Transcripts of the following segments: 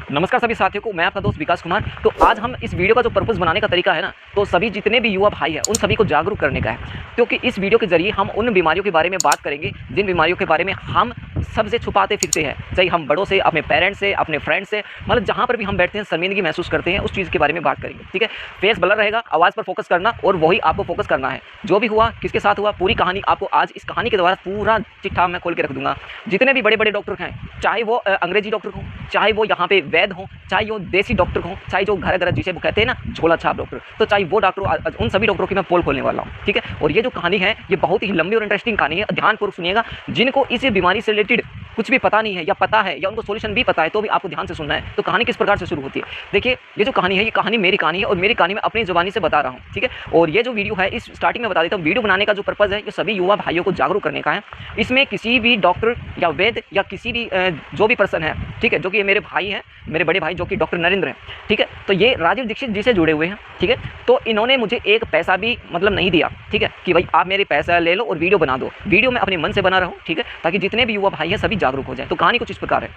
नमस्कार सभी साथियों को, मैं आपका दोस्त विकास कुमार। तो आज हम इस वीडियो का जो पर्पस बनाने का तरीका है ना, तो सभी जितने भी युवा भाई हैं उन सभी को जागरूक करने का है। क्योंकि इस वीडियो के जरिए हम उन बीमारियों के बारे में बात करेंगे जिन बीमारियों के बारे में हम सबसे छुपाते फिरते हैं, चाहे हम बड़ों से, अपने पेरेंट्स से, अपने फ्रेंड्स से, मतलब जहाँ पर भी हम बैठते हैं शर्मिंदगी महसूस करते हैं, उस चीज़ के बारे में बात करेंगे। ठीक है, फेस ब्लर रहेगा, आवाज़ पर फोकस करना और वही आपको फोकस करना है। जो भी हुआ, किसके साथ हुआ, पूरी कहानी आपको आज इस कहानी के द्वारा पूरा चिट्ठा मैं खोल के रख दूंगा। जितने भी बड़े बड़े डॉक्टर हैं, चाहे वो अंग्रेजी डॉक्टर हों, चाहे वो यहाँ पे वैद्य हों, चाहे वो देसी डॉक्टर हों, चाहे जो घर घर जिसे वो कहते हैं ना झोला छाप डॉक्टर, तो चाहे वो डॉक्टर, उन सभी डॉक्टरों की मैं पोल खोलने वाला हूँ। ठीक है, और ये जो कहानी है ये बहुत ही लंबी और इंटरेस्टिंग कहानी है। ध्यानपूर्वक सुनिएगा। जिनको इस बीमारी से रिलेटेड कुछ भी पता नहीं है या पता है या उनको सॉल्यूशन भी पता है तो भी आपको ध्यान से सुनना है। तो कहानी किस प्रकार से शुरू होती है, देखिए। ये जो कहानी है ये कहानी मेरी कहानी है और मेरी कहानी मैं अपनी ज़ुबानी से बता रहा हूँ। ठीक है, और ये जो वीडियो है इस स्टार्टिंग में बता देता हूँ, वीडियो बनाने का जो पर्पज़ है ये सभी युवा भाइयों को जागरूक करने का है। इसमें किसी भी डॉक्टर या वैद्य या किसी भी जो भी पर्सन है, ठीक है, जो कि मेरे भाई हैं, मेरे बड़े भाई जो कि डॉक्टर नरेंद्र हैं, ठीक है, तो ये राजीव दीक्षित जी से जुड़े हुए हैं। ठीक है, तो इन्होंने मुझे एक पैसा भी मतलब नहीं दिया, ठीक है, कि भाई आप मेरे पैसा ले लो और वीडियो बना दो। वीडियो मैं अपने मन से बना रहा हूँ, ठीक है, ताकि जितने भी युवा भाई हैं सभी जागरूक हो जाए। तो कहानी कुछ इस प्रकार है।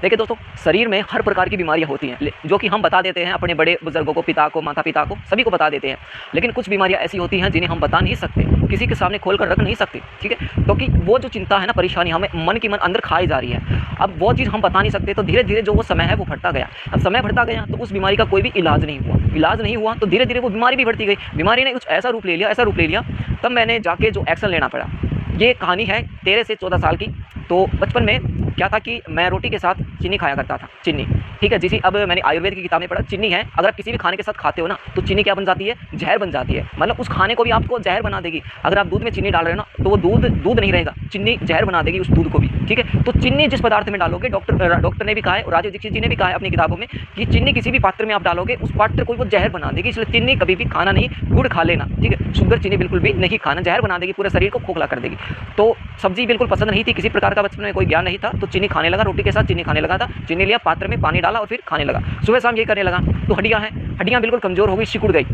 देखिए दोस्तों, शरीर में हर प्रकार की बीमारियां होती हैं जो कि हम बता देते हैं अपने बड़े बुजुर्गों को, पिता को, माता पिता को, सभी को बता देते हैं। लेकिन कुछ बीमारियां ऐसी होती हैं जिन्हें हम बता नहीं सकते, किसी के सामने खोल कर रख नहीं सकते। ठीक है, क्योंकि वो जो चिंता है ना, परेशानी हमें मन की मन अंदर खाई जा रही है। अब वो चीज़ हम बता नहीं सकते, तो धीरे धीरे जो वो समय है वो बढ़ता गया। अब समय बढ़ता गया तो उस बीमारी का कोई भी इलाज नहीं हुआ तो धीरे धीरे वो बीमारी भी बढ़ती गई। बीमारी ने कुछ ऐसा रूप ले लिया, तब मैंने जाके जो एक्शन लेना पड़ा। ये कहानी है 13 से 14 साल की। तो बचपन में क्या था कि मैं रोटी के साथ चीनी खाया करता था, चीनी। ठीक है, जिसे अब मैंने आयुर्वेद की किताब में पढ़ा, चीनी है, अगर आप किसी भी खाने के साथ खाते हो ना तो चीनी क्या बन जाती है, जहर बन जाती है। मतलब उस खाने को भी आपको जहर बना देगी। अगर आप दूध में चीनी डाल रहे हो ना तो वो दूध नहीं रहेगा, चीनी जहर बना देगी उस दूध को भी। ठीक है, तो चीनी जिस पदार्थ में डालोगे, डॉक्टर ने भी कहा है और राजीव दीक्षित जी ने भी कहा है अपनी किताबों में कि चीनी किसी भी पात्र में आप डालोगे उस पात्र को वो जहर बना देगी। इसलिए चीनी कभी भी खाना नहीं, गुड़ खा लेना। ठीक है, शुगर चीनी बिल्कुल भी नहीं खाना, जहर बना देगी, पूरे शरीर को खोखला कर देगी। तो सब्जी बिल्कुल पसंद नहीं थी, किसी प्रकार का बचपन में कोई ज्ञान नहीं था, तो चीनी खाने लगा, रोटी के साथ चीनी खाने लगा था। चीनी लिया, पात्र में पानी डाला और फिर खाने लगा। सुबह शाम ये करने लगा। तो हड्डियां हैं, हड्डियां बिल्कुल कमजोर हो गई, सिकुड़ गई।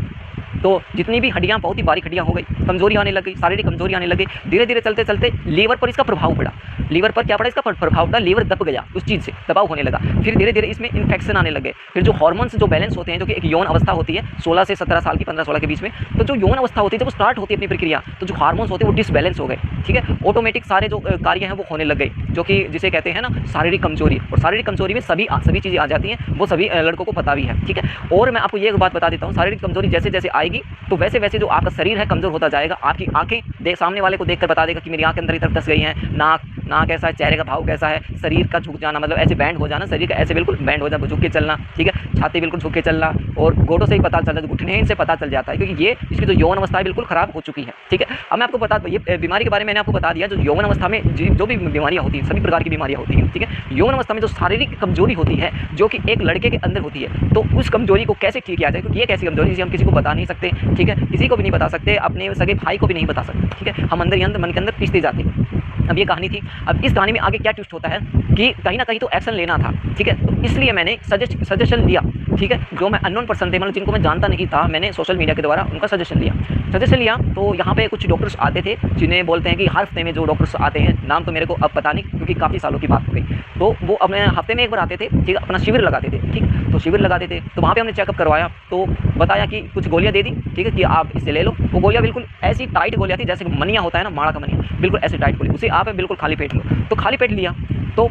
तो जितनी भी हड्डियां, बहुत ही बारीक हड्डियां हो गई, कमजोरी आने लग गई, शारीरिक कमजोरी आने लगी। धीरे धीरे चलते चलते लीवर पर इसका प्रभाव पड़ा। लीवर पर क्या पड़ा, इसका प्रभाव पड़ा, लीवर दब गया, उस चीज़ से दबाव होने लगा। फिर धीरे धीरे इसमें इन्फेक्शन आने लगे। फिर जो हार्मोन्स जो बैलेंस होते हैं, जो कि एक यौन अवस्था होती है 16 से 17 साल की, 15-16 के बीच में, तो जो यौन अवस्था होती है जब वो स्टार्ट होती है अपनी प्रक्रिया, तो जो हार्मोन्स होते हैं वो डिसबैलेंस हो गए। ठीक है, ऑटोमेटिक सारे जो कार्य हैं वो होने लग गए, जो कि जिसे कहते हैं ना शारीरिक कमजोरी। और शारीरिक कमजोरी में सभी चीज़ें आ जाती हैं, वो सभी लड़कों को पता भी है। ठीक है, और मैं आपको ये बात बता देता हूँ, शारीरिक कमजोरी जैसे जैसे आएगी तो वैसे वैसे जो आपका शरीर है कमजोर होता जाएगा। आपकी आंखें सामने वाले को देखकर बता देगा कि मेरी आंखें अंदर की तरफ धस गई हैं। नाक ऐसा है, चेहरे का भाव कैसा है, शरीर का झुक जाना, मतलब ऐसे बैंड हो जाना, शरीर का ऐसे बिल्कुल बैंड हो जाना, झुक के चलना। ठीक है, छाती बिल्कुल झुक के चलना, और घोटों से ही पता चल जाता है, घुटने से पता चल जाता है, क्योंकि ये इसकी जो यौन अवस्था है बिल्कुल खराब हो चुकी है। ठीक है, अब मैं आपको बता, ये बीमारी के बारे में मैंने आपको बता दिया। जो यौन अवस्था में जो भी बीमारियां होती हैं, सभी प्रकार की बीमारियां होती हैं। ठीक है, यौन अवस्था में जो शारीरिक कमजोरी होती है, जो कि एक लड़के के अंदर होती है, तो उस कमजोरी को कैसे ठीक किया जाए, क्योंकि ये कैसी कमजोरी जिसे हम किसी को बता नहीं सकते। ठीक है, किसी को भी नहीं बता सकते, अपने सगे भाई को भी नहीं बता सकते। ठीक है, हम अंदर ही अंदर मन के अंदर पीसते जाते हैं। अब ये कहानी थी। अब इस कहानी में आगे क्या ट्विस्ट होता है कि कहीं ना कहीं तो एक्शन लेना था। ठीक है, तो इसलिए मैंने सजेशन लिया। ठीक है, जो मैं अननोन पर्सन थे, मतलब जिनको मैं जानता नहीं था, मैंने सोशल मीडिया के द्वारा उनका सजेशन लिया। तो यहाँ पे कुछ डॉक्टर्स आते थे जिन्हें बोलते हैं कि हर हफ्ते में जो डॉक्टर्स आते हैं, नाम तो मेरे को अब पता नहीं क्योंकि काफ़ी सालों की बात हो गई। तो वो अपने हफ्ते में एक बार आते थे। ठीक है, अपना शिविर लगाते थे। ठीक, तो शिविर लगाते थे तो वहाँ पे हमने चेकअप करवाया, तो बताया कि कुछ गोलियाँ दे दी। ठीक है, कि आप इसे ले लो। वो गोलियाँ बिल्कुल ऐसी टाइट गोलियाँ थी जैसे मनिया होता है ना, माड़ा का मनिया, बिल्कुल ऐसे टाइट गोली, उसे आप बिल्कुल खाली पेट लो। तो खाली पेट लिया तो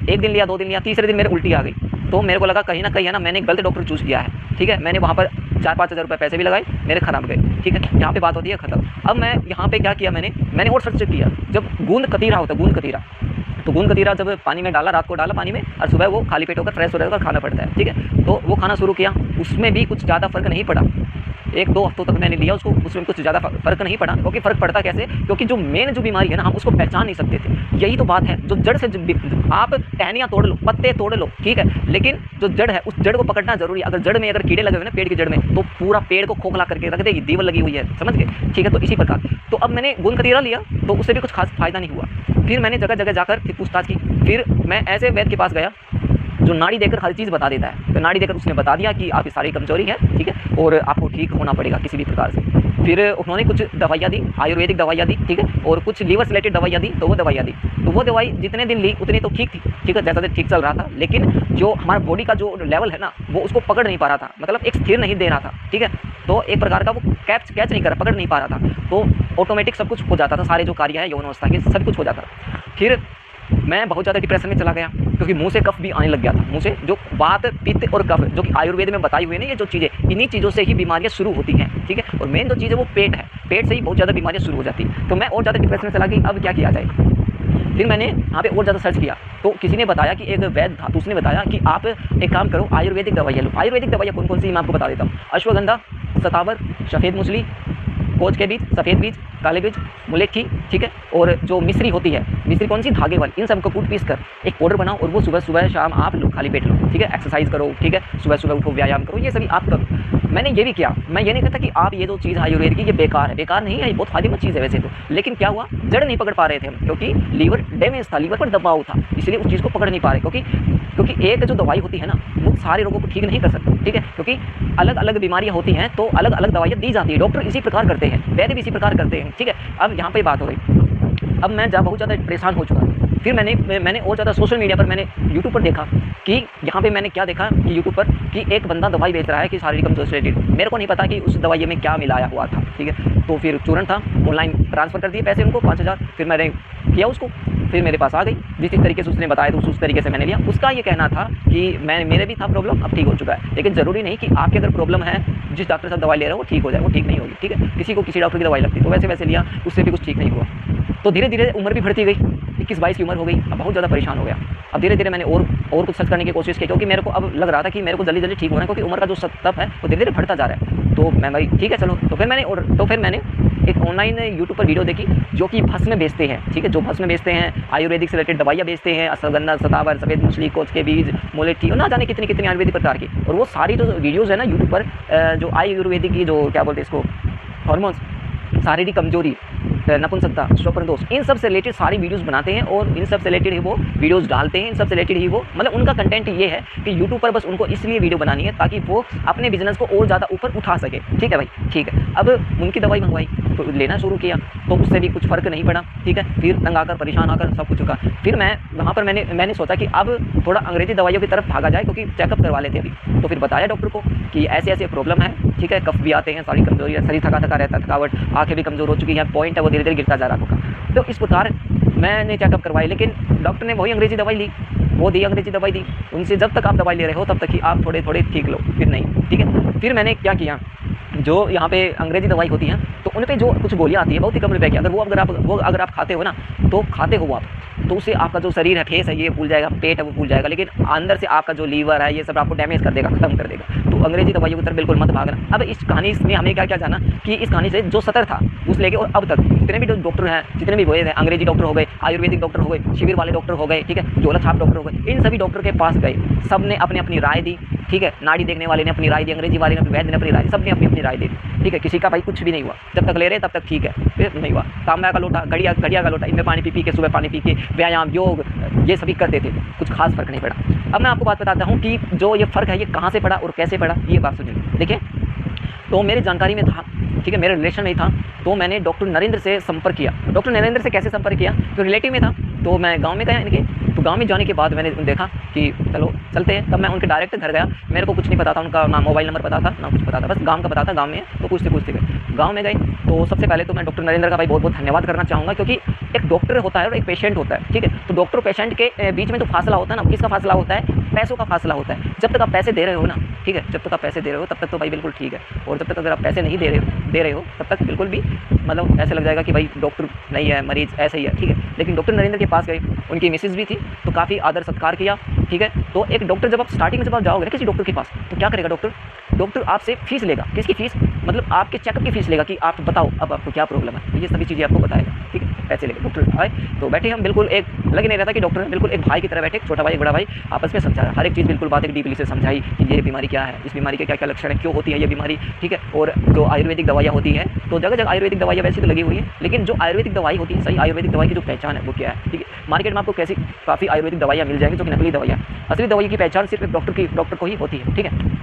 एक दिन लिया, 2 दिन लिया, तीसरे दिन मेरे उल्टी आ गई। तो मेरे को लगा कहीं ना कहीं है ना मैंने गलत डॉक्टर चूज़ किया है। ठीक है, मैंने वहाँ पर 4-5 हज़ार रुपये पैसे भी लगाए, मेरे खराब गए। ठीक है, यहाँ पे बात होती है खत्म। अब मैं यहाँ पे क्या किया, मैंने और सर्च किया। जब गूंद कतीरा होता है, तो गूंद कतीरा जब पानी में डाला, रात को डाला पानी में, और सुबह वो खाली पेट होकर फ्रेश हो जाएगा और खाना पड़ता है। ठीक है, तो वो खाना शुरू किया, उसमें भी कुछ ज़्यादा फर्क नहीं पड़ा। 1-2 हफ्तों तक मैंने लिया उसको, उसमें कुछ ज़्यादा फर्क नहीं पड़ा। क्योंकि फ़र्क पड़ता कैसे, क्योंकि जो मेन जो बीमारी है ना, हम उसको पहचान नहीं सकते थे। यही तो बात है, जो जड़ से आप टहनियाँ तोड़ लो, पत्ते तोड़ लो, ठीक है, लेकिन जो जड़ है उस जड़ को पकड़ना जरूरी है। अगर जड़ में कीड़े लगे हुए ना, पेड़ की जड़ में, तो पूरा पेड़ को खोखला करके रख देगी, दीवार लगी हुई है, समझ गए। ठीक है, तो इसी प्रकार तो अब मैंने गूंद कतीरा लिया तो उससे भी कुछ खास फायदा नहीं हुआ। फिर मैंने जगह जगह जाकर फिर पूछताछ की। फिर मैं ऐसे वैद्य के पास गया जो नाड़ी देकर हर चीज़ बता देता है। तो नाड़ी देकर उसने बता दिया कि आपकी सारी कमजोरी है। ठीक है, और आपको ठीक होना पड़ेगा किसी भी प्रकार से। फिर उन्होंने कुछ दवाइयाँ दी, आयुर्वेदिक दवाइयाँ दी, ठीक है, और कुछ लीवर से रिलेटेड दवाइयाँ दी, तो वो दवाइयाँ दी। तो वो दवाई जितने दिन ली उतनी तो ठीक थी, ठीक है, जैसा ठीक चल रहा था, लेकिन जो हमारा बॉडी का जो लेवल है ना, वो उसको पकड़ नहीं पा रहा था, मतलब एक स्थिर नहीं दे रहा था, ठीक है। तो एक प्रकार का वो कैच नहीं कर पकड़ नहीं पा रहा था, तो ऑटोमेटिक सब कुछ हो जाता था, सारे जो कार्य है यौन अवस्था के सब कुछ हो जाता था। फिर मैं बहुत ज़्यादा डिप्रेशन में चला गया, क्योंकि मुंह से कफ भी आने लग गया था। मुंह से जो वात, पित्त और कफ, जो कि आयुर्वेद में बताई हुई है ना, ये जो चीज़ें, इन्हीं चीज़ों से ही बीमारियां शुरू होती हैं, ठीक है। और मेन जो चीज़ है वो पेट है, पेट से ही बहुत ज़्यादा बीमारियां शुरू हो जाती हैं। तो मैं और ज़्यादा डिप्रेशन में चला गई, अब क्या किया जाए। फिर मैंने यहाँ पे और ज़्यादा सर्च किया, तो किसी ने बताया कि एक वैद्य था, तो उसने बताया कि आप एक काम करो, आयुर्वेदिक दवाइयाँ लो। आयुर्वेदिक दवाइयाँ कौन कौन सी मैं आपको बता देता हूँ। अश्वगंधा, सतावर, सफ़ेद मूसली, कोच के बीज, सफ़ेद बीज, काले बीज, मुलेठी, ठीक है, और जो मिश्री होती है, मिश्री कौन सी, धागे वाली, इन सबको कूट पीस कर एक पाउडर बनाओ और वो सुबह सुबह शाम आप लो, खाली पेट लो, ठीक है। एक्सरसाइज करो, ठीक है, सुबह सुबह उठो, व्यायाम करो, ये सभी आप करो। मैंने ये भी किया, मैं ये नहीं कहता कि आप ये जो चीज़ आयुर्वेद की ये बेकार है, बेकार नहीं है, ये बहुत फायदेमंद चीज़ है वैसे तो, लेकिन क्या हुआ, जड़ नहीं पकड़ पा रहे थे हम, क्योंकि लीवर डैमेज था, लीवर पर दबाव था, इसलिए उस चीज़ को पकड़ नहीं पा रहे। क्योंकि एक जो दवाई होती है ना, वो सारे रोगों को ठीक नहीं कर सकती, ठीक है, क्योंकि अलग अलग बीमारियां होती हैं, तो अलग अलग दवाइयाँ दी जाती है, डॉक्टर इसी प्रकार करते हैं, वैद्य भी इसी प्रकार करते हैं, ठीक है। अब यहाँ पे बात हो गई, अब मैं जब बहुत ज़्यादा परेशान हो चुका था, फिर मैंने और ज़्यादा सोशल मीडिया पर, मैंने यूट्यूब पर देखा कि यहाँ पे मैंने क्या देखा कि यूट्यूब पर कि एक बंदा दवाई बेच रहा है कि शारीरिक कमजोरी से रिलेटेड। मेरे को नहीं पता कि उस दवाई में क्या मिलाया हुआ था, ठीक है। तो फिर चूरन था, ऑनलाइन ट्रांसफ़र कर दिए पैसे उनको 5,000, फिर मैंने किया उसको, फिर मेरे पास आ गई, जिस तरीके से उसने बताया तो उस तरीके से मैंने लिया। उसका ये कहना था कि मेरे भी था प्रॉब्लम, अब ठीक हो चुका है, लेकिन ज़रूरी नहीं कि आपके अगर प्रॉब्लम है, जिस डॉक्टर से दवाई ले रहे हो वो ठीक हो जाए, वो ठीक नहीं होगी, ठीक है। किसी को किसी डॉक्टर की दवाई लगती, तो वैसे लिया, उससे भी कुछ ठीक नहीं हुआ। तो धीरे धीरे उम्र भी बढ़ती गई, 21-22 की उम्र हो गई, अब बहुत ज़्यादा परेशान हो गया। अब धीरे धीरे मैंने और कुछ सर्च करने की कोशिश की, क्योंकि मेरे को अब लग रहा था कि मेरे को जल्दी जल्दी ठीक होना है, क्योंकि उम्र का जो सतप है वो धीरे धीरे बढ़ता जा रहा है। तो मैं भाई ठीक है चलो, तो फिर मैंने एक ऑनलाइन यूट्यूब पर वीडियो देखी, जो कि भस्म बेचते हैं, ठीक है, जो भस्म बेचते हैं, आयुर्वेदिक से रिलेटेड दवाइयाँ बेचते हैं, अश्वगंधा, सतावर, सफ़ेद मूसली, कोच के बीज, मुलेठी, और ना जाने कितनी कितनी आयुर्वेदिक प्रकार की। और वो सारी जो वीडियोज़ है ना यूट्यूब पर, जो आयुर्वेदिक की जो क्या बोलते हैं इसको, हार्मोन्स, शारीरिक कमजोरी, नपुंसकता, स्वप्न दोष, इन सब से रिलेटेड सारी वीडियोस बनाते हैं, और इन सब से रिलेटेड ही वो वीडियोस डालते हैं, इन सब से रिलेटेड ही वो, मतलब उनका कंटेंट ये है कि यूट्यूब पर बस उनको इसलिए वीडियो बनानी है ताकि वो अपने बिजनेस को और ज़्यादा ऊपर उठा सके, ठीक है भाई, ठीक है। अब उनकी दवाई मंगवाई, तो लेना शुरू किया, तो उससे भी कुछ फ़र्क नहीं पड़ा, ठीक है। फिर तंग आकर, परेशान आकर सब कुछ चुका। फिर मैं वहाँ पर मैंने सोचा कि अब थोड़ा अंग्रेजी दवाइयों की तरफ भागा जाए, क्योंकि चेकअप करवा लेते अभी। तो फिर बताया डॉक्टर को कि ऐसे ऐसे प्रॉब्लम है, ठीक है, कफ भी आते हैं, सारी कमजोरी है, शरीर थका थका रहता है, थकावट, आँखें भी कमजोर हो चुकी है, पॉइंट है वो धीरे धीरे गिरता जा रहा होगा। तो इस प्रकार मैंने चेकअप करवाई, लेकिन डॉक्टर ने वही अंग्रेजी दवाई ली, वो दी अंग्रेजी दवाई दी, उनसे जब तक आप दवाई ले रहे हो तब तक ही आप थोड़े थोड़े ठीक लो, फिर नहीं, ठीक है। फिर मैंने क्या किया, जो यहाँ पे अंग्रेजी दवाई होती है, तो उन पे जो कुछ गोलियाँ आती है बहुत ही कम रुपए की, अगर आप खाते हो ना, तो खाते हो आप, तो उससे आपका जो शरीर है, फेस है, ये भूल जाएगा, पेट है वो भूल जाएगा, लेकिन अंदर से आपका जो लीवर है ये सब आपको डैमेज कर देगा, खत्म कर देगा। तो अंग्रेजी दवाइयों की तरफ बिल्कुल मत भागना। अब इस कहानी में हमें क्या क्या जाना कि इस कहानी से जो सतर था उस लेके और अब तक जितने भी डॉक्टर हैं, जितने भी वैद्य हैं, अंग्रेजी डॉक्टर हो गए, आयुर्वेदिक डॉक्टर हो गए, शिविर वाले डॉक्टर हो गए, ठीक है, झोला छाप डॉक्टर हो गए, इन सभी डॉक्टर के पास गए, सब ने अपनी अपनी राय दी, ठीक है। नाड़ी देखने वाले ने अपनी राय दी, अंग्रेजी वाले ने, वैद्य ने अपनी राय दी, सब ने अपनी अपनी राय दी, ठीक है। किसी का भाई कुछ भी नहीं हुआ, जब तक ले रहे तब तक ठीक है, फिर नहीं हुआ। तांबा का लोटा, घड़िया का लोटा, इनमें पानी पी के, सुबह पानी पी के, व्यायाम, योग, ये सभी करते थे, कुछ खास फर्क नहीं पड़ा। अब मैं आपको बात बताता हूँ कि जो ये फर्क है ये कहाँ से पड़ा और कैसे पड़ा, ये बात सुनिए। देखिए, तो मेरी जानकारी में था, ठीक है, मेरे रिलेशन में ही था, तो मैंने डॉक्टर नरेंद्र से संपर्क किया। डॉक्टर नरेंद्र से कैसे संपर्क किया, तो रिलेटिव में था, तो मैं गांव में गया इनके, तो गांव में जाने के बाद मैंने देखा कि चलो चलते हैं। तब मैं उनके डायरेक्ट घर गया, मेरे को कुछ नहीं पता था, उनका ना मोबाइल नंबर पता था ना कुछ पता था, बस गांव का पता था, गांव में तो पूछते गए। गांव में गए तो सबसे पहले तो मैं डॉक्टर नरेंद्र का भाई बहुत बहुत धन्यवाद करना चाहूँगा, क्योंकि एक डॉक्टर होता है और एक पेशेंट होता है, ठीक है। तो डॉक्टर पेशेंट के बीच में जो फासला होता है ना, किसका फासला होता है, पैसों का फासला होता है। जब तक आप पैसे दे रहे हो ना, ठीक है, जब तक आप पैसे दे रहे हो तब तक तो भाई बिल्कुल ठीक है, और जब तक अगर आप पैसे नहीं दे रहे हो तब तक बिल्कुल भी मतलब ऐसे लग जाएगा कि भाई डॉक्टर नहीं है, मरीज ऐसे ही है, ठीक है। लेकिन डॉक्टर नरेंद्र के पास गए, उनकी मिसेज भी थी, तो काफ़ी आदर सत्कार किया, ठीक है। तो एक डॉक्टर जब आप स्टार्टिंग में जब आप जाओगे किसी डॉक्टर के पास, तो क्या करेगा डॉक्टर आपसे फीस लेगा। किसकी फीस, मतलब आपके चेकअप की फीस लेगा कि आप बताओ अब आपको क्या प्रॉब्लम है, ये सभी चीज़ें आपको बताएगा, ठीक है। पैसे लेके डॉक्टर आए, तो बैठे हम बिल्कुल एक लग नहीं रहता कि डॉक्टर बिल्कुल एक भाई की तरह बैठे, छोटा भाई बड़ा भाई आपस में समझा, हर एक चीज़ बिल्कुल बात एक डीपली से समझाई कि ये बीमारी क्या है, इस बीमारी के क्या क्या लक्षण है, क्यों होती है ये बीमारी, ठीक है। और जो आयुर्वेदिक दवाइयाँ होती है, तो जगह जगह आयुर्वेदिक दवाइयाँ वैसे तो लगी हुई है, लेकिन जो आयुर्वेदिक दवाई होती है, सही आयुर्वेदिक दवाई की जो पहचान है वो क्या है, ठीक है। मार्केट में आपको कैसी काफ़ी आयुर्वेदिक दवाइयाँ मिल जाएंगी जो कि नकली दवाइयाँ, असली दवाई की पहचान सिर्फ एक डॉक्टर को ही होती है, ठीक है।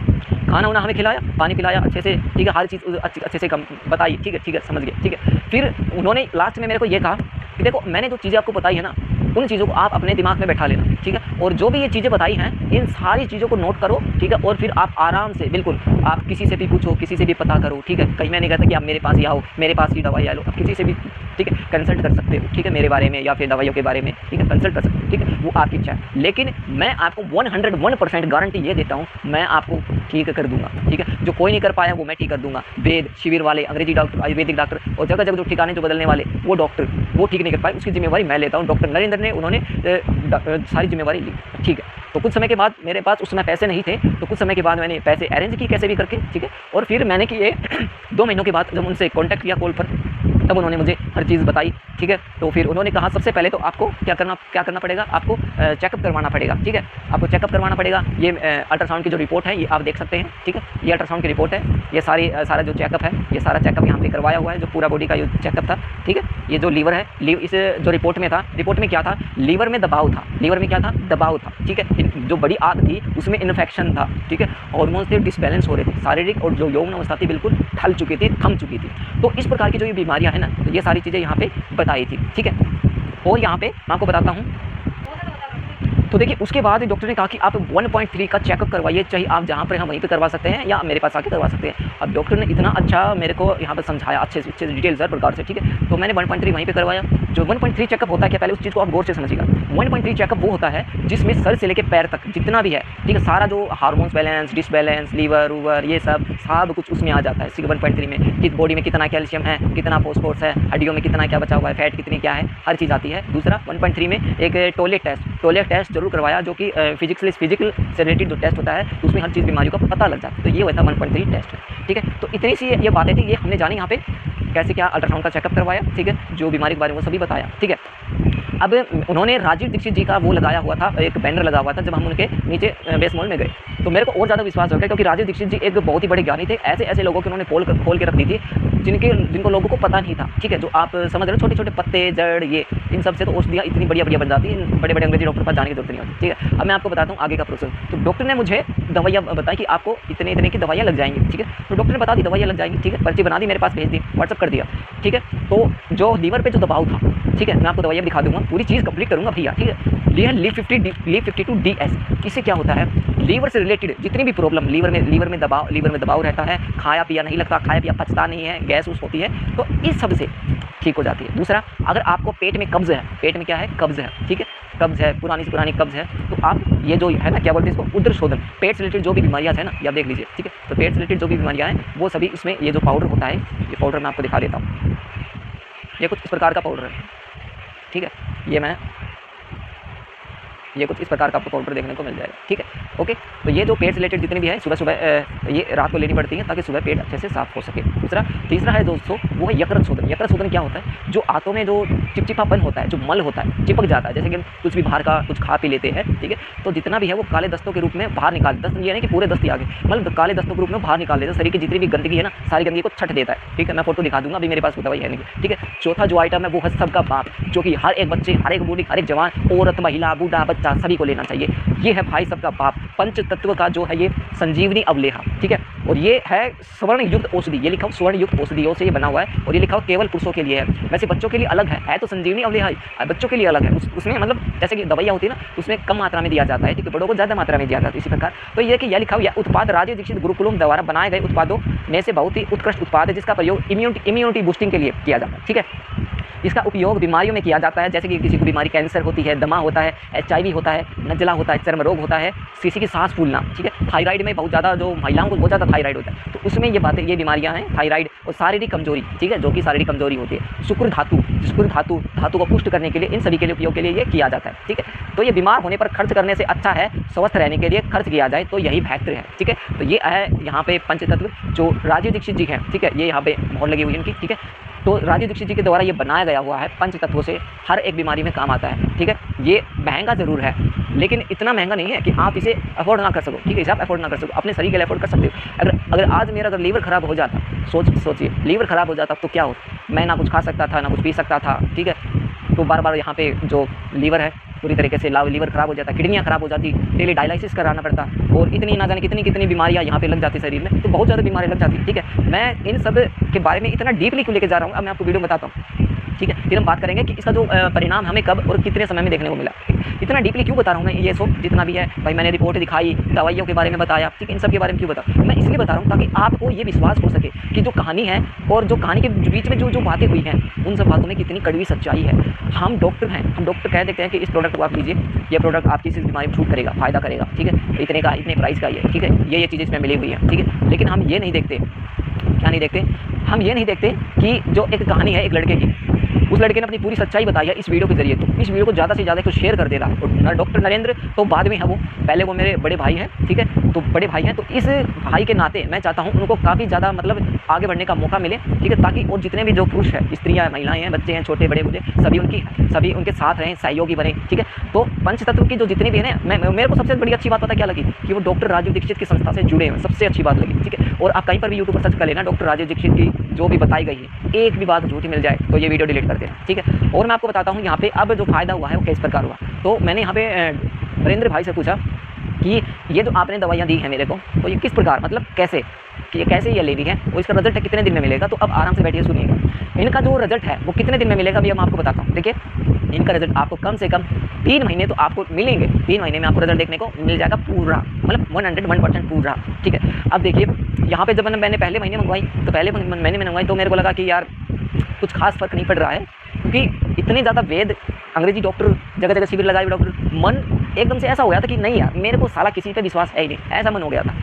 खाना वाना हमें खिलाया, पानी पिलाया अच्छे से, ठीक है, हर चीज़ अच्छे से बताई, ठीक है, समझ गए, ठीक है। फिर उन्होंने लास्ट में मेरे को ये कहा कि देखो मैंने जो चीज़ें आपको बताई है ना, उन चीज़ों को आप अपने दिमाग में बैठा लेना, ठीक है, और जो भी ये चीज़ें बताई हैं इन सारी चीज़ों को नोट करो, ठीक है, और फिर आप आराम से बिल्कुल आप किसी से भी पूछो, किसी से भी पता करो, ठीक है। कहीं मैं नहीं कहता कि आप मेरे पास ही आओ, मेरे पास ही दवाई लो, आप किसी से भी, ठीक है, कंसल्ट कर सकते हो, ठीक है, मेरे बारे में या फिर दवाइयों के बारे में, ठीक है, कंसल्ट कर सकते हो, ठीक है, वो आपकी इच्छा है। लेकिन मैं आपको 101% गारंटी ये देता हूँ, मैं आपको ठीक कर दूंगा, ठीक है। जो कोई नहीं कर पाया वो मैं ठीक कर दूंगा। वेद शिविर वाले, अंग्रेजी डॉक्टर, आयुर्वेदिक डॉक्टर और जगह जगह जो ठिकाने जो बदलने वाले वो डॉक्टर वो ठीक नहीं कर पाए, उसकी जिम्मेवारी मैं लेता हूँ। डॉक्टर नरेंद्र ने उन्होंने सारी जिम्मेवारी ली, ठीक है। तो कुछ समय के बाद मेरे पास उस समय पैसे नहीं थे, तो कुछ समय के बाद मैंने पैसे अरेंज की कैसे भी करके, ठीक है, और फिर मैंने किए 2 महीनों के बाद जब उनसे कॉन्टैक्ट किया कॉल पर, तब उन्होंने मुझे हर चीज़ बताई, ठीक है। तो फिर उन्होंने कहा सबसे पहले तो आपको क्या करना पड़ेगा, आपको चेकअप करवाना पड़ेगा, ठीक है, आपको चेकअप करवाना पड़ेगा। ये अल्ट्रासाउंड की जो रिपोर्ट है ये आप देख सकते हैं, ठीक है, ये अल्ट्रासाउंड की रिपोर्ट है, ये सारा जो चेकअप है, ये सारा चेकअप यहाँ पे करवाया हुआ है, जो पूरा बॉडी का जो चेकअप था, ठीक है। ये जो लीवर है, इस जो रिपोर्ट में था, रिपोर्ट में क्या था, लीवर में दबाव था, लीवर में क्या था, दबाव था, ठीक है। जो बड़ी आग थी उसमें इन्फेक्शन था, ठीक है, हार्मोन्स थे डिसबैलेंस हो रहे थे, शारीरिक और जो यौन अवस्था थी बिल्कुल ढल चुकी थी, थम चुकी थी। तो इस प्रकार की जो ये बीमारियां हैं ना, तो ये सारी चीज़ें यहाँ पे बताई थी, ठीक है। और यहाँ पे मैं आपको बताता हूँ, तो देखिए उसके बाद डॉक्टर ने कहा कि आप 1.3 का चेकअप करवाइए, चाहे आप जहाँ पर हैं वहीं पे करवा सकते हैं या मेरे पास आके करवा सकते हैं। अब डॉक्टर ने इतना अच्छा मेरे को यहाँ पर समझाया अच्छे से डिटेल्स हर प्रकार से, ठीक है। तो मैंने 1.3 वहीं पे करवाया। जो 1.3 चेकअप होता है क्या, पहले उस चीज़ को आप गौर से समझिएगा। 1.3 चेकअप वो होता है जिसमें सर से लेकर पैर तक जितना भी है, ठीक है, सारा जो हार्मोन्स बैलेंस, डिसबैलेंस, लीवर उवर ये सब कुछ उसमें आ जाता है। 1.3 में कि बॉडी में कितना कैल्शियम है, कितना फॉस्फोरस है, हड्डियों में कितना क्या बचा हुआ है, फैट कितनी क्या है, हर चीज़ आती है। दूसरा 1.3 में एक टॉयलेट टेस्ट जरूर करवाया, जो कि फिजिकल से रिलेटेड जो टेस्ट होता है उसमें हर चीज़ बीमारियों का पता लग जाता है। तो ये होता है 1.3 टेस्ट, ठीक है। तो इतनी सी ये बातें थी, ये हमने जानी यहाँ पे कैसे क्या अल्ट्रासाउंड का चेकअप करवाया, ठीक है, जो बीमारी के बारे में वो सभी बताया, ठीक है। अब उन्होंने राजीव दीक्षित जी का वो लगाया हुआ था, एक बैनर लगा हुआ था जब हम उनके नीचे बेस मॉल में गए, तो मेरे को और ज़्यादा विश्वास हो गया, क्योंकि राजीव दीक्षित जी एक बहुत ही बड़े ज्ञानी थे। ऐसे लोगों की उन्होंने खोल के रख दी थी जिनको लोगों को पता नहीं था, ठीक है। जो आप समझ रहे हो, छोटे छोटे पत्ते जड़ ये इन सब से तो औषधियाँ इतनी बढ़िया बन जाती हैं, बड़े अंग्रेजी डॉक्टर के पास जाने की जरूरत नहीं होती, ठीक है। अब मैं आपको बताता हूँ आगे का प्रोसेस। तो डॉक्टर ने मुझे दवाइयाँ बताई कि आपको इतने की दवाइयाँ लग जाएंगी, ठीक है। तो डॉक्टर ने बता दी दवाइयाँ लग जाएंगी, ठीक है, पर्ची बना दी, मेरे पास भेज दी, व्हाट्सअप कर दिया, ठीक है। तो जो लीवर पे जो दबाव था, ठीक है, मैं आपको दवाइयाँ दिखा दूंगा, पूरी चीज़ कंप्लीट करूंगा भैया, ठीक है। लीव 52 DS, इससे क्या होता है, लीवर से रिलेटेड जितनी भी प्रॉब्लम लीवर में दबाव रहता है, खाया पिया नहीं लगता, खाया पिया पचता नहीं है, गैस होती है, तो इस सब से ठीक हो जाती है। दूसरा, अगर आपको पेट में कब्ज़ है, पेट में क्या है, कब्ज़ है, ठीक है, कब्ज़ है, पुरानी से पुरानी कब्ज़ है, तो आप ये जो है ना, क्या बोलते हैं इसको, उदर शोधन, पेट से रिलेटेड जो भी बीमारियाँ हैं ना, ये आप देख लीजिए, ठीक है। तो पेट से रिलेटेड जो भी बीमारियाँ हैं वो सभी इसमें, ये जो पाउडर होता है, ये पाउडर मैं आपको दिखा देता हूँ, ये कुछ इस प्रकार का पाउडर है, ठीक है। ये कुछ इस प्रकार का आपको पाउडर देखने को मिल जाएगा, ठीक है, ओके। तो ये जो पेट से रिलेटेड जितनी भी है सुबह ये रात को लेनी पड़ती है ताकि सुबह पेट अच्छे से साफ हो सके। तीसरा है दोस्तों, वो है यकृत शोधन। यकृत शोधन क्या होता है, जो आंतों में जो चिपचिपापन होता है, जो मल होता है, चिपक जाता है, जैसे कि हम कुछ भी बाहर का कुछ खा पी लेते हैं, ठीक है, तो जितना भी है वो काले दस्तों के रूप में बाहर निकाल, दस्त ये नहीं कि पूरे दस्त आ गए, मतलब काले दस्तों के रूप में बाहर निकाल देता है। शरीर की जितनी भी गंदगी है ना, सारी गंदगी को छट देता है, ठीक है। मैं फोटो दिखा दूंगा, अभी मेरे पास दवाई है नहीं, ठीक है। चौथा जो आइटम है वो है सबका बाप, जो कि हर एक बच्चे, हर एक बूढ़ी, हर एक जवान, औरत, महिला, बूढ़ा, बच्चा सभी को लेना चाहिए। ये है भाई सबका बाप, पंच तत्व का जो है ये संजीवनी अवलेहा, ठीक है। और ये है स्वर्ण युक्त औषधि, ये लिखा हो स्वर्ण युक्त औषधियों से ये बना हुआ है, और ये लिखा हो केवल पुरुषों के लिए है। वैसे बच्चों के लिए अलग है तो संजीवनी अवलेहा बच्चों के लिए अलग है, उसमें मतलब जैसे कि दवाइयाँ होती है ना, उसमें कम मात्रा में दिया जाता है, ठीक है, बड़ों को ज़्यादा मात्रा में दिया जाता है। इसी प्रकार तो ये कि यह लिखा हुआ उत्पाद राजीव दीक्षित गुरुकुलम द्वारा बनाए गए उत्पादों में से बहुत ही उत्कृष्ट उत्पाद है, जिसका प्रयोग इम्यूनिटी बूस्टिंग के लिए किया जाता है, ठीक है। इसका उपयोग बीमारियों में किया जाता है, जैसे कि किसी को बीमारी कैंसर होती है, दमा होता है, HIV होता है, नजला होता है, चर्म रोग होता है, किसी की सांस फूलना, ठीक है, थायराइड में बहुत ज़्यादा, जो महिलाओं को बहुत ज़्यादा थायराइड होता है, तो उसमें ये बीमारियां हैं, थायराइड और शारीरिक कमजोरी, ठीक है, जो कि शारीरिक कमजोरी होती है। शुक्र धातु को पुष्ट करने के लिए, इन सभी के लिए उपयोग के लिए ये किया जाता है, ठीक है। तो ये बीमार होने पर खर्च करने से अच्छा है स्वस्थ रहने के लिए खर्च किया जाए तो यही बेहतर है, ठीक है। तो ये है यहाँ पे पंचतत्व जो राजीव दीक्षित जी हैं, ठीक है, ये यहाँ पे मोहर लगी हुई इनकी, ठीक है। तो राजीव दीक्षित जी के द्वारा ये बनाया गया हुआ है, पंच तत्वों से हर एक बीमारी में काम आता है, ठीक है। ये महंगा ज़रूर है, लेकिन इतना महंगा नहीं है कि आप इसे अफोर्ड ना कर सको, ठीक है, इसे आप अफोर्ड ना कर सको, अपने शरीर के लिए अफोर्ड कर सकते हो। अगर आज मेरा लीवर ख़राब हो जाता, सोचिए लीवर ख़राब हो जाता तो क्या हो, मैं ना कुछ खा सकता था, ना कुछ पी सकता था, ठीक है। तो बार बार यहाँ पे जो लीवर है पूरी तरीके से लीवर खराब हो जाता, किडनियाँ खराब हो जाती, डेली डायलिसिस कराना पड़ता और इतनी ना जाने कितनी कितनी बीमारियाँ यहाँ पे लग जाती शरीर में, तो बहुत ज़्यादा बीमारियाँ लग जाती। ठीक है, मैं इन सब के बारे में इतना डीपली क्यों लेके जा रहा हूँ, अब मैं आपको वीडियो में बताता हूँ। ठीक है, फिर हम बात करेंगे कि इसका जो परिणाम हमें कब और कितने समय में देखने को मिला। इतना डीपली क्यों बता रहा हूँ मैं ये सब जितना भी है भाई, मैंने रिपोर्ट दिखाई, दवाइयों के बारे में बताया, ठीक है, इन सब के बारे में क्यों बता, मैं इसलिए बता रहा हूँ ताकि आपको ये विश्वास हो सके कि जो कहानी है और जो कहानी के बीच में जो जो बातें हुई हैं उन सब बातों में कितनी कड़वी सच्चाई है। हम डॉक्टर हैं, हम डॉक्टर कह देते हैं कि इस प्रोडक्ट को आप लीजिए, ये प्रोडक्ट आपकी इस बीमारी में छूट करेगा, फायदा करेगा, ठीक है, इतने का इतने प्राइस का ये, ठीक है, ये चीज़ें इसमें मिली हुई है, ठीक है, लेकिन हम ये नहीं देखते, क्या नहीं देखते, हम ये नहीं देखते कि जो एक कहानी है एक लड़के की, उस लड़के ने अपनी पूरी सच्चाई बताई है इस वीडियो के जरिए। तो इस वीडियो को ज़्यादा से ज़्यादा कुछ शेयर कर देना। और डॉक्टर नरेंद्र तो बाद में है, वो पहले वो मेरे बड़े भाई हैं, ठीक है, तो बड़े भाई हैं, तो इस भाई के नाते मैं चाहता हूँ उनको काफ़ी ज़्यादा मतलब आगे बढ़ने का मौका मिले, ठीक है, ताकि और जितने भी जो पुरुष हैं, स्त्रियाँ हैं, महिलाएँ हैं, बच्चे हैं, छोटे बड़े बूढ़े, सभी उनके साथ रहें, सहयोगी बने, ठीक है। तो पंचतत्व की जो जितनी भी है ना, मेरे को सबसे बड़ी अच्छी बात पता क्या लगी कि वो डॉक्टर राजीव दीक्षित की संस्था से जुड़े हैं, सबसे अच्छी बात लगी, ठीक है। और आप कहीं पर भी यूट्यूब पर सर्च कर लेना, डॉक्टर राजीव दीक्षित की जो भी बताई गई है, एक भी बात झूठी मिल जाए तो ये वीडियो डिलीट कर देना, ठीक है। और मैं आपको बताता हूँ यहाँ पे अब जो फ़ायदा हुआ है वो किस प्रकार हुआ। तो मैंने यहाँ पे नरेंद्र भाई से पूछा कि ये जो आपने दवाइयाँ दी हैं मेरे को, तो ये किस प्रकार, मतलब कैसे, कि ये कैसे ये लेनी है और इसका रिजल्ट कितने दिन में मिलेगा। तो अब आराम से बैठिए सुनिएगा, इनका जो रिजल्ट है वो कितने दिन में मिलेगा अभी मैं आपको बताता हूँ। देखिए, इनका रिजल्ट आपको कम से कम 3 महीने तो आपको मिलेंगे, 3 महीने में आपको रिजल्ट देखने को मिल जाएगा पूरा, मतलब 101% पूरा, ठीक है। अब देखिए यहाँ पे जब मैंने पहले महीने मंगवाई, तो पहले महीने में मंगवाई तो मेरे को लगा कि यार कुछ खास फर्क नहीं पड़ रहा है, क्योंकि इतने ज़्यादा वेद अंग्रेजी डॉक्टर जगह जगह शिविर लगाए हुए डॉक्टर, मन एकदम से ऐसा हो गया था कि नहीं यार मेरे को साला किसी पे विश्वास है ही नहीं, ऐसा मन हो गया था।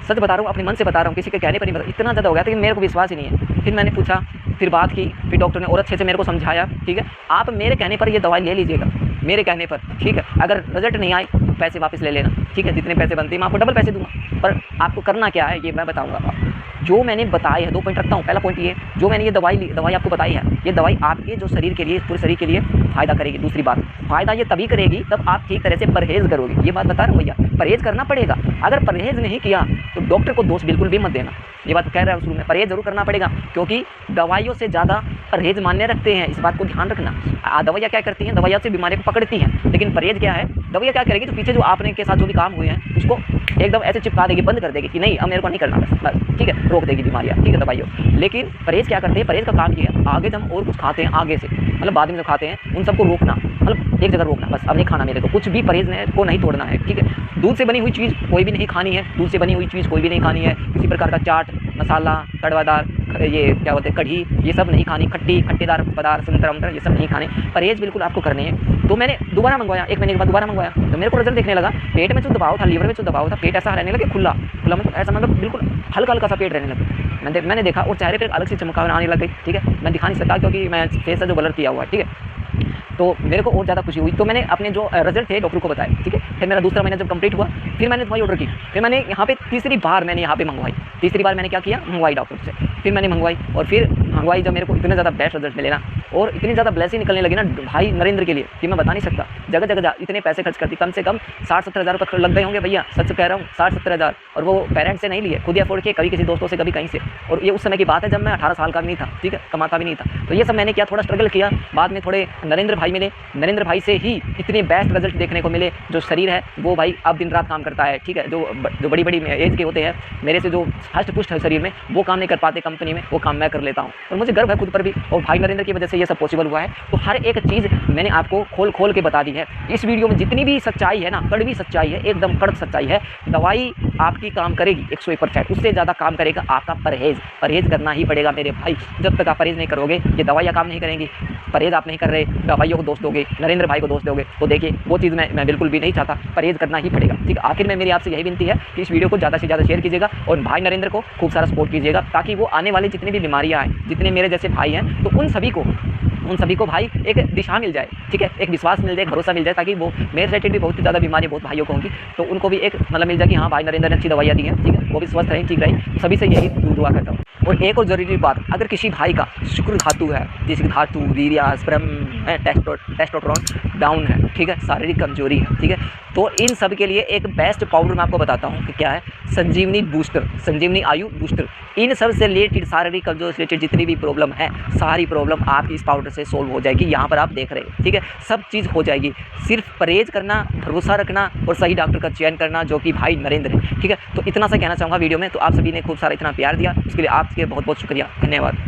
सच बता रहा हूँ, अपने मन से बता रहा हूँ, किसी के कहने पर नहीं बता, इतना ज़्यादा हो गया था कि मेरे को विश्वास ही नहीं है। फिर मैंने पूछा, फिर बात की, फिर डॉक्टर ने और अच्छे से मेरे को समझाया, ठीक है, आप मेरे कहने पर ये दवाई ले लीजिएगा, मेरे कहने पर, ठीक है। अगर रिजल्ट नहीं आए पैसे वापस ले लेना, ठीक है, जितने पैसे बनते हैं मैं आपको डबल पैसे दूंगा, पर आपको करना क्या है ये मैं बताऊंगा। जो मैंने बताए है 2 पॉइंट रखता हूँ। पहला पॉइंट ये, जो मैंने ये दवाई आपको बताई है, ये दवाई आपके जो शरीर के लिए, पूरे शरीर के लिए फ़ायदा करेगी। दूसरी बात, फ़ायदा ये तभी करेगी तब आप ठीक तरह से परहेज़ करोगे, ये बात बता रहा हूँ भैया, परहेज़ करना पड़ेगा। अगर परहेज़ नहीं किया तो डॉक्टर को दोष बिल्कुल भी मत देना, ये बात कह रहा हूँ शुरू में, परहेज़ जरूर करना पड़ेगा, क्योंकि दवाइयों से ज़्यादा परहेज़ मान्य रखते हैं, इस बात को ध्यान रखना। दवाइयाँ क्या करती हैं, दवाइयाँ से बीमारी को पकड़ती हैं, लेकिन परहेज़ क्या है, दवाइयाँ क्या करेगी, तो पीछे जो आपने के साथ जो भी काम हुए हैं उसको एकदम ऐसे चिपका देगी, बंद कर देगी कि नहीं अब मेरे को नहीं करना, बस ठीक है, रोक देगी बीमारियाँ, ठीक है, दवाइयों। लेकिन परहेज़ क्या करते हैं, परहेज़ का काम ये है, आगे जब हम और कुछ खाते हैं आगे से, मतलब बाद में जो खाते हैं उन सबको रोकना, मतलब एक जगह रोकना, बस अब नहीं खाना मेरे को, कुछ भी परहेज़ को नहीं तोड़ना है, ठीक है। दूध से बनी हुई चीज़ कोई भी नहीं खानी है, दूध से बनी हुई चीज़ कोई भी नहीं खानी है, किसी प्रकार का चाट मसाला, कड़वादार, ये क्या बोलते हैं, कढ़ी, ये सब नहीं खानी, खट्टेदार पदार्थ, संतरा ये सब नहीं खाने, परहेज़ बिल्कुल आपको करने हैं। तो मैंने दोबारा मंगवाया, 1 महीने के बाद दोबारा मंगवाया, तो मेरे को रिजल्ट देखने लगा, पेट में जो दबाव था, लीवर में जो दबाव था, पेट ऐसा रहने लगा खुला मतलब ऐसा, मतलब बिल्कुल हल्का हल्का सा पेट रहने लगा। मैंने देखा और चेहरे पर अलग से चमकावन आने लग गई, ठीक है, मैं दिखा नहीं सकता क्योंकि मैं फेस से जो ब्लर किया हुआ है, ठीक है। तो मेरे को और ज़्यादा खुशी हुई, तो मैंने अपने जो रिजल्ट थे डॉक्टर को बताया, ठीक है। फिर मेरा दूसरा महीना जब कंप्लीट हुआ, फिर मैंने दवाई ऑर्डर की, फिर मैंने यहाँ पे तीसरी बार मंगवाई, तीसरी बार मैंने क्या किया, मंगवाई डॉक्टर से, फिर मैंने मंगवाई और फिर मंगवाई, जब मेरे को इतने ज़्यादा बेस्ट रिजल्ट मिले ना, और इतनी ज़्यादा ब्लेसिंग निकलने लगी ना भाई नरेंद्र के लिए कि मैं बता नहीं सकता। जगह जगह इतने पैसे खर्च करती, कम से कम 60-70 हज़ार रुपये लग गए होंगे भैया, सच कह रहा हूँ, 60-70 हज़ार, और वो पेरेंट्स से नहीं लिए, खुद ही अफोर्ड किए, कभी किसी दोस्तों से, कभी कहीं से। और ये उस समय की बात है जब मैं 18 साल का भी नहीं था, ठीक है, कमाता भी नहीं था। तो ये सब मैंने किया, थोड़ा स्ट्रगल किया, बाद में थोड़े नरेंद्र भाई मिले, नरेंद्र भाई से ही इतने बेस्ट रिजल्ट देखने को मिले। जो शरीर है वो भाई अब दिन रात काम करता है, ठीक है, जो बड़ी बड़ी एज के होते हैं, मेरे से जो हष्ट पुष्ट है शरीर में, वो काम नहीं कर पाते कंपनी में, वो काम मैं कर लेता हूँ, और मुझे गर्व है खुद पर भी, और भाई नरेंद्र की वजह से ये सब पॉसिबल हुआ है। तो हर एक चीज़ मैंने आपको खोल के बता दी है इस वीडियो में, जितनी भी सच्चाई है ना, कड़वी सच्चाई है, एकदम कड़क सच्चाई है। दवाई आपकी काम करेगी 101%, उससे ज़्यादा काम करेगा आपका परहेज़ करना ही पड़ेगा मेरे भाई। जब तक आप परहेज़ नहीं करोगे ये दवाइयाँ काम नहीं करेंगी। परहेज़ आप नहीं कर रहे, दवाइयों को दोष दोगे, नरेंद्र भाई को दोष दोगे, तो देखिए वो चीज़ मैं बिल्कुल भी नहीं चाहता, परहेज़ करना ही पड़ेगा, ठीक है। आखिर में मेरी आपसे यही विनती है कि इस वीडियो को ज़्यादा से ज़्यादा शेयर कीजिएगा और भाई नरेंद्र को खूब सारा सपोर्ट कीजिएगा, ताकि वो आने वाली जितनी भी बीमारियाँ हैं, जितने मेरे जैसे भाई हैं, तो उन सभी को भाई एक दिशा मिल जाए, ठीक है, एक विश्वास मिल जाए, एक भरोसा मिल जाए, ताकि वो मेरे रिलेटेड भी बहुत ही ज़्यादा बीमारी बहुत भाइयों को होंगी, तो उनको भी एक मतलब मिल जाए कि हाँ भाई नरेंद्र ने अच्छी दवाइयाँ दी हैं, ठीक है, वो भी स्वस्थ रहें, ठीक रहें। सभी से यही दुआ करता हूँ। और एक और ज़रूरी बात, अगर किसी भाई का शुक्र धातु है, जिसकी धातु, वीर्य, स्पर्म, टेस्टोस्टेरोन डाउन है, ठीक है, शारीरिक कमजोरी है, ठीक है, तो इन सब के लिए एक बेस्ट पाउडर मैं आपको बताता हूँ कि क्या है, संजीवनी बूस्टर, संजीवनी आयु बूस्टर। इन सब से रिलेटेड, शारीरिक कमजोरी से रिलेटेड जितनी भी प्रॉब्लम है, सारी प्रॉब्लम आपकी इस पाउडर से सोल्व हो जाएगी। यहाँ पर आप देख रहे हैं, ठीक है, सब चीज़ हो जाएगी। सिर्फ परहेज़ करना, भरोसा रखना और सही डॉक्टर का चयन करना, जो कि भाई नरेंद्र है, ठीक है। तो इतना सा कहना चाहूँगा वीडियो में। तो आप सभी ने खूब सारा इतना प्यार दिया, उसके लिए आपके बहुत बहुत शुक्रिया, धन्यवाद।